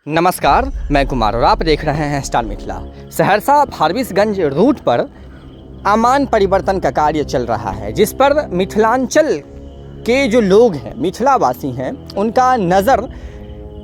नमस्कार, मैं कुमार और आप देख रहे हैं स्टार मिथिला। सहरसा फारबिसगंज रूट पर आमान परिवर्तन का कार्य चल रहा है, जिस पर मिथिलांचल के जो लोग हैं, मिथिलावासी हैं, उनका नज़र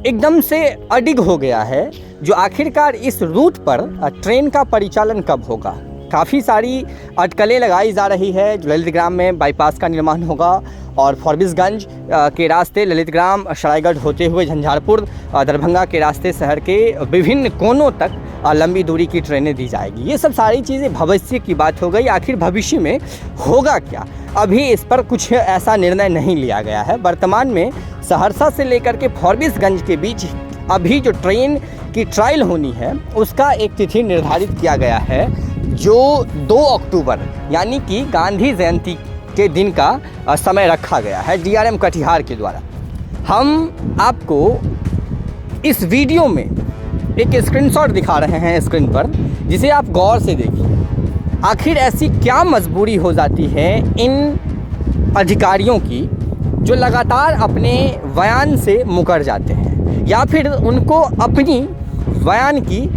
एकदम से अडिग हो गया है जो आखिरकार इस रूट पर ट्रेन का परिचालन कब होगा। काफ़ी सारी अटकलें लगाई जा रही है। ललितग्राम में बाईपास का निर्माण होगा और फारबिसगंज के रास्ते ललितग्राम सरायगढ़ होते हुए झंझारपुर दरभंगा के रास्ते शहर के विभिन्न कोनों तक लंबी दूरी की ट्रेनें दी जाएगी। ये सब सारी चीज़ें भविष्य की बात हो गई। आखिर भविष्य में होगा क्या, अभी इस पर कुछ ऐसा निर्णय नहीं लिया गया है। वर्तमान में सहरसा से लेकर के फारबिसगंज के बीच अभी जो ट्रेन की ट्रायल होनी है उसका एक तिथि निर्धारित किया गया है, जो 2 अक्टूबर यानी कि गांधी जयंती के दिन का समय रखा गया है डीआरएम कटिहार के द्वारा। हम आपको इस वीडियो में एक स्क्रीनशॉट दिखा रहे हैं स्क्रीन पर, जिसे आप गौर से देखिए। आखिर ऐसी क्या मजबूरी हो जाती है इन अधिकारियों की जो लगातार अपने बयान से मुकर जाते हैं, या फिर उनको अपनी बयान की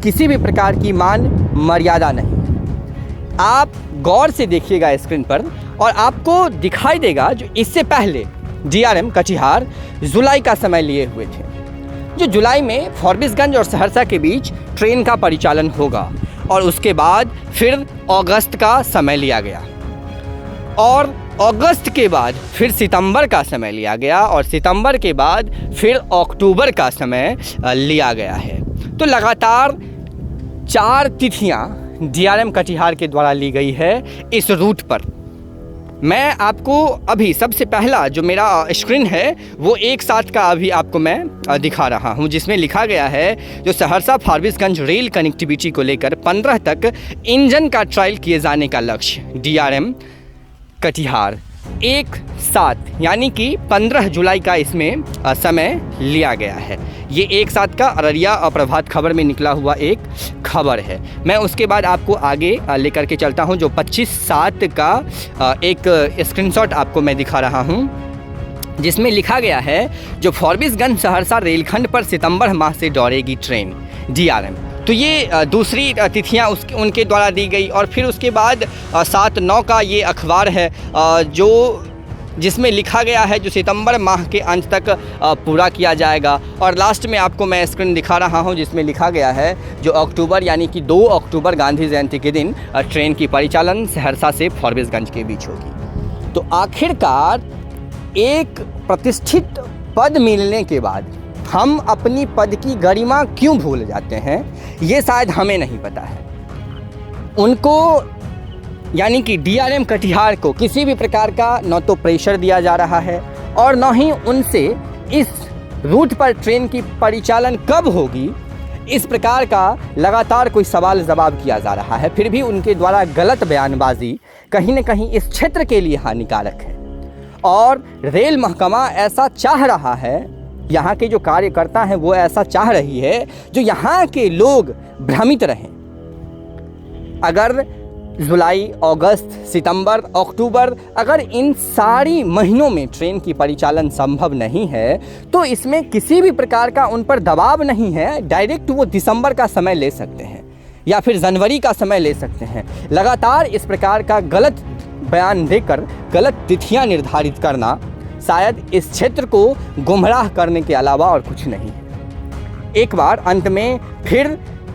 किसी भी प्रकार की मान मर्यादा नहीं। आप गौर से देखिएगा स्क्रीन पर और आपको दिखाई देगा जो इससे पहले डीआरएम कटिहार जुलाई का समय लिए हुए थे, जो जुलाई में फारबिसगंज और सहरसा के बीच ट्रेन का परिचालन होगा, और उसके बाद फिर अगस्त का समय लिया गया, और अगस्त के बाद फिर सितंबर का समय लिया गया, और सितंबर के बाद फिर अक्टूबर का समय लिया गया है। तो लगातार 4 तिथियां डीआरएम कटिहार के द्वारा ली गई है इस रूट पर। मैं आपको अभी सबसे पहला जो मेरा स्क्रीन है वो एक साथ का अभी आपको मैं दिखा रहा हूं, जिसमें लिखा गया है जो सहरसा फारबिसगंज रेल कनेक्टिविटी को लेकर 15 तक इंजन का ट्रायल किए जाने का लक्ष्य डीआरएम कटिहार एक साथ यानी कि 15 जुलाई का इसमें समय लिया गया है। ये एक साथ का अररिया और प्रभात खबर में निकला हुआ एक खबर है। मैं उसके बाद आपको आगे लेकर के चलता हूं, जो 25/7 का एक स्क्रीनशॉट आपको मैं दिखा रहा हूं, जिसमें लिखा गया है जो फारबिसगंज सहरसा रेलखंड पर सितंबर माह से दौड़ेगी ट्रेन डीआरएम। तो ये दूसरी तिथियां उनके द्वारा दी गई। और फिर उसके बाद 7/9 का ये अखबार है जो जिसमें लिखा गया है जो सितंबर माह के अंत तक पूरा किया जाएगा। और लास्ट में आपको मैं स्क्रीन दिखा रहा हूं, जिसमें लिखा गया है जो अक्टूबर यानी कि 2 अक्टूबर गांधी जयंती के दिन ट्रेन की परिचालन सहरसा से फारबिसगंज के बीच होगी। तो आखिरकार एक प्रतिष्ठित पद मिलने के बाद हम अपनी पद की गरिमा क्यों भूल जाते हैं, ये शायद हमें नहीं पता है। उनको यानी कि डीआरएम कटिहार को किसी भी प्रकार का न तो प्रेशर दिया जा रहा है और न ही उनसे इस रूट पर ट्रेन की परिचालन कब होगी इस प्रकार का लगातार कोई सवाल जवाब किया जा रहा है। फिर भी उनके द्वारा गलत बयानबाजी कहीं न कहीं इस क्षेत्र के लिए हानिकारक है, और रेल महकमा ऐसा चाह रहा है, यहाँ के जो कार्यकर्ता हैं वो ऐसा चाह रही है जो यहाँ के लोग भ्रमित रहें। अगर जुलाई, अगस्त, सितंबर, अक्टूबर, अगर इन सारी महीनों में ट्रेन की परिचालन संभव नहीं है तो इसमें किसी भी प्रकार का उन पर दबाव नहीं है। डायरेक्ट वो दिसंबर का समय ले सकते हैं या फिर जनवरी का समय ले सकते हैं। लगातार इस प्रकार का गलत बयान देकर गलत तिथियां निर्धारित करना शायद इस क्षेत्र को गुमराह करने के अलावा और कुछ नहीं है। एक बार अंत में फिर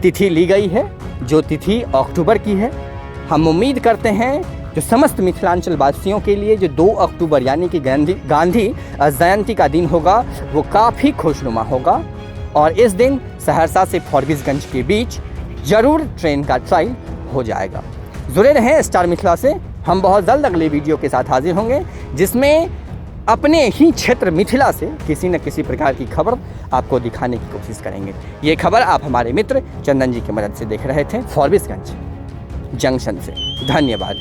तिथि ली गई है, जो तिथि अक्टूबर की है। हम उम्मीद करते हैं जो समस्त मिथिलांचल वासियों के लिए जो 2 अक्टूबर यानी कि गांधी जयंती का दिन होगा वो काफ़ी खुशनुमा होगा, और इस दिन सहरसा से फारबिसगंज के बीच ज़रूर ट्रेन का ट्रायल हो जाएगा। जुड़े रहें स्टार मिथिला से। हम बहुत जल्द अगले वीडियो के साथ हाजिर होंगे, जिसमें अपने ही क्षेत्र मिथिला से किसी न किसी प्रकार की खबर आपको दिखाने की कोशिश करेंगे। ये खबर आप हमारे मित्र चंदन जी की मदद से देख रहे थे फारबिसगंज जंक्शन से। धन्यवाद।